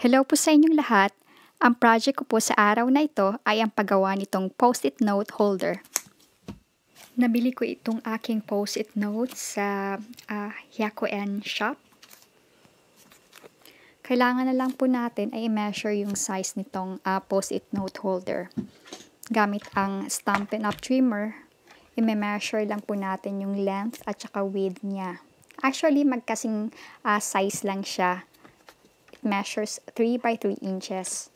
Hello po sa inyong lahat. Ang project ko po sa araw na ito ay ang paggawa nitong post-it note holder. Nabili ko itong aking post-it note sa Hyakuan shop. Kailangan na lang po natin ay i-measure yung size nitong post-it note holder. Gamit ang Stampin' Up! Trimmer, i-measure lang po natin yung length at saka width niya. Actually, magkasing size lang siya. It measures 3 by 3 inches.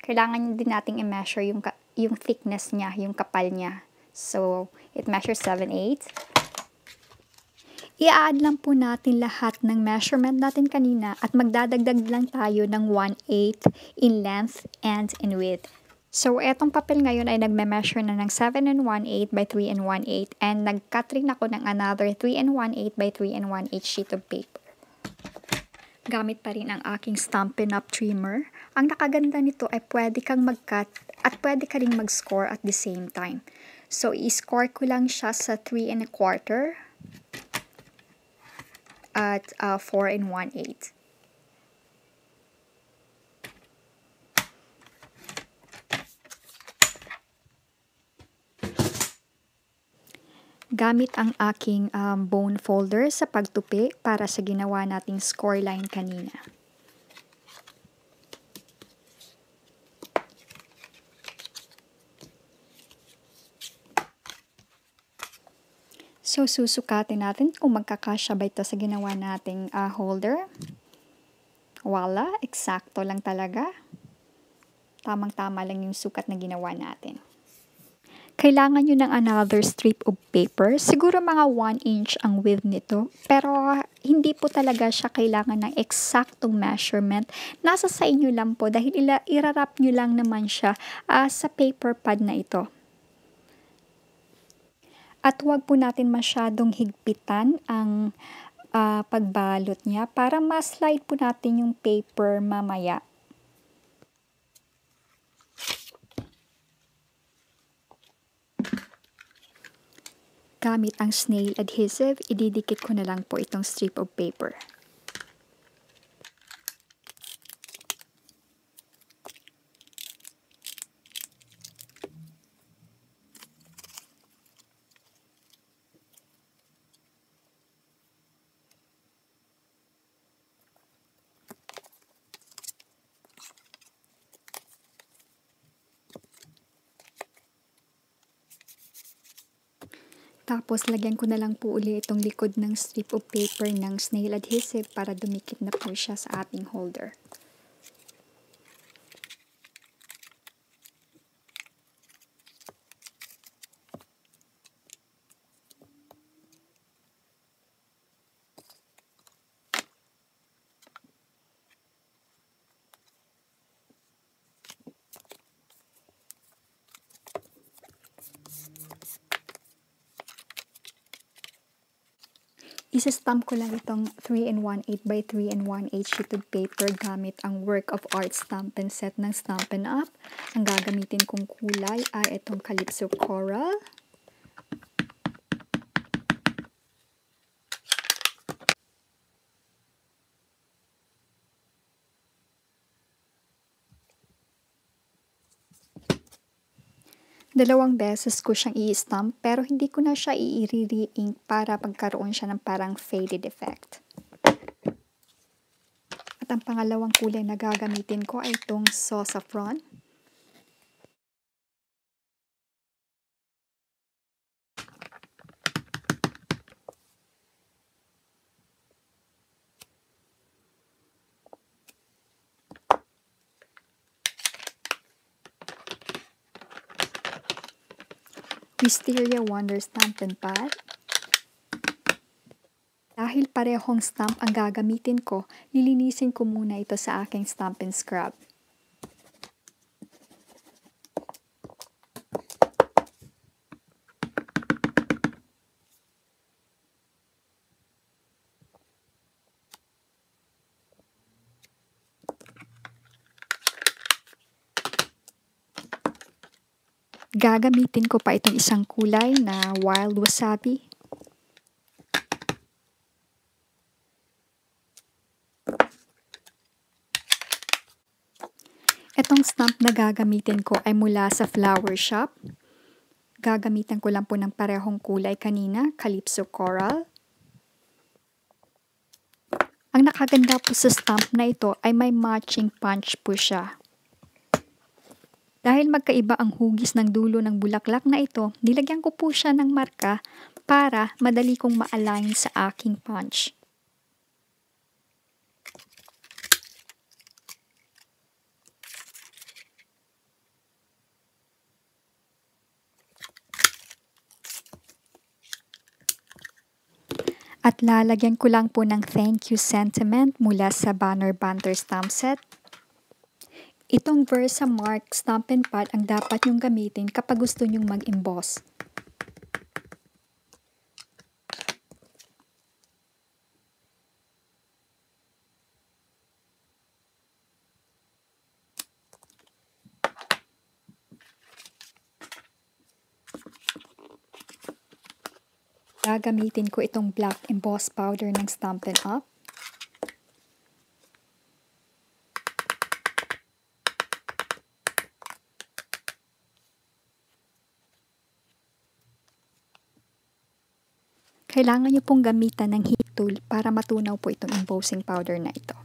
Kailangan din nating i-measure yung thickness niya, yung kapal niya. So, it measures 7/8. I-add lang po natin lahat ng measurement natin kanina at magdadagdag lang tayo ng 1/8 in length and in width. So, etong papel ngayon ay nagme-measure na ng 7 and 1/8 by 3 and 1/8 and nag-cut rin ako ng another 3 and 1/8 by 3 and 1/8 sheet of paper. Gamit pa rin ang aking Stampin' Up! Trimmer. Ang nakaganda nito ay pwede kang mag-cut at pwede ka rin mag-score at the same time. So, i-score ko lang siya sa 3 and a quarter at 4 and 1/8. Gamit ang aking bone folder sa pagtupi para sa ginawa nating score line kanina. So, susukatin natin kung magkakasya ba ito sa ginawa nating holder. Wala, eksakto lang talaga. Tamang-tama lang yung sukat na ginawa natin. Kailangan nyo ng another strip of paper. Siguro mga 1 inch ang width nito. Pero hindi po talaga siya kailangan ng eksaktong measurement. Nasa sa inyo lang po dahil irarap nyo lang naman siya sa paper pad na ito. At huwag po natin masyadong higpitan ang pagbalot niya para ma-slide po natin yung paper mamaya. Gamit ang snail adhesive, ididikit ko na lang po itong strip of paper. Tapos, lagyan ko na lang po uli itong likod ng strip of paper ng snail adhesive para dumikit na po siya sa ating holder. Isa-stamp ko lang itong 3 and 1/8 by 3 and 1/8 sheet of paper gamit ang Work of Art Stampin' Set ng Stampin' Up! Ang gagamitin kong kulay ay itong Calypso Coral. Dalawang beses ko siyang i-stamp pero hindi ko na siya i-re-ink para pagkaroon siya ng parang faded effect. At ang pangalawang kulay na gagamitin ko ay itong Saffron. Wisteria Wonder Stampin' Pad. Dahil parehong stamp ang gagamitin ko, lilinisin ko muna ito sa aking Stampin' Scrub. Gagamitin ko pa itong isang kulay na Wild Wasabi. Etong stamp na gagamitin ko ay mula sa Flower Shop. Gagamitan ko lang po ng parehong kulay kanina, Calypso Coral. Ang nakaganda po sa stamp na ito ay may matching punch po siya. Dahil magkaiba ang hugis ng dulo ng bulaklak na ito, nilagyan ko po siya ng marka para madali kong ma-align sa aking punch. At lalagyan ko lang po ng thank you sentiment mula sa Banner Banter Stamp Set. Itong Versamark Stampin' Pad ang dapat nyong gamitin kapag gusto nyong mag-emboss. Gagamitin ko itong black emboss powder ng Stampin' Up. Kailangan nyo pong gamitan ng heat tool para matunaw po itong embossing powder na ito.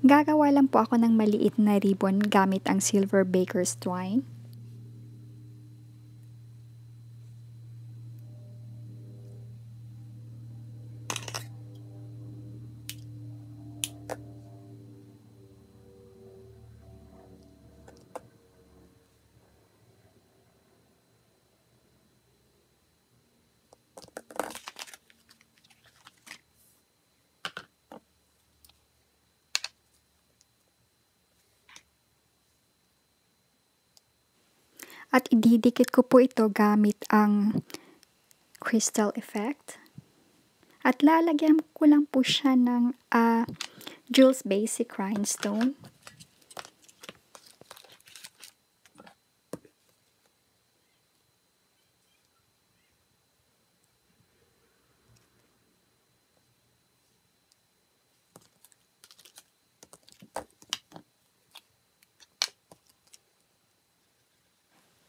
Gagawa lang po ako ng maliit na ribbon gamit ang silver baker's twine. At ididikit ko po ito gamit ang crystal effect. At lalagyan ko lang po siya ng Jules Basic Rhinestone.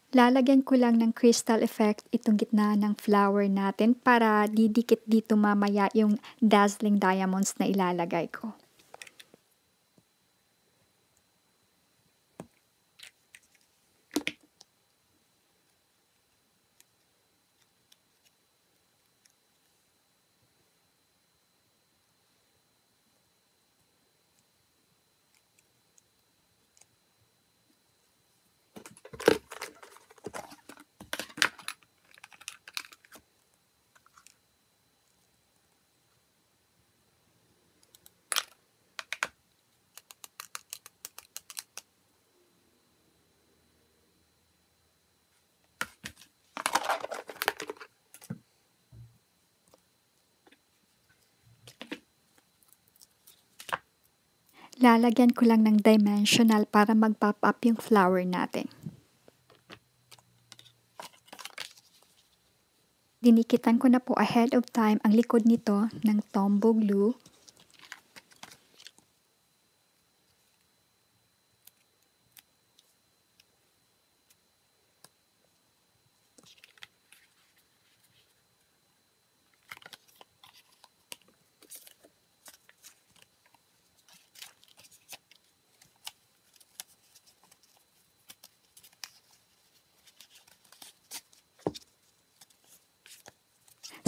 Lalagyan ko lang ng crystal effect itong gitna ng flower natin para didikit dito mamaya yung dazzling diamonds na ilalagay ko. Lalagyan ko lang ng dimensional para mag-pop up yung flower natin. Dinikitan ko na po ahead of time ang likod nito ng Tombow glue.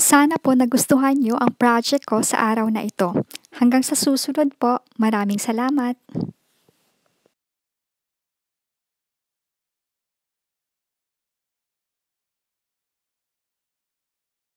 Sana po nagustuhan nyo ang project ko sa araw na ito. Hanggang sa susunod po, maraming salamat!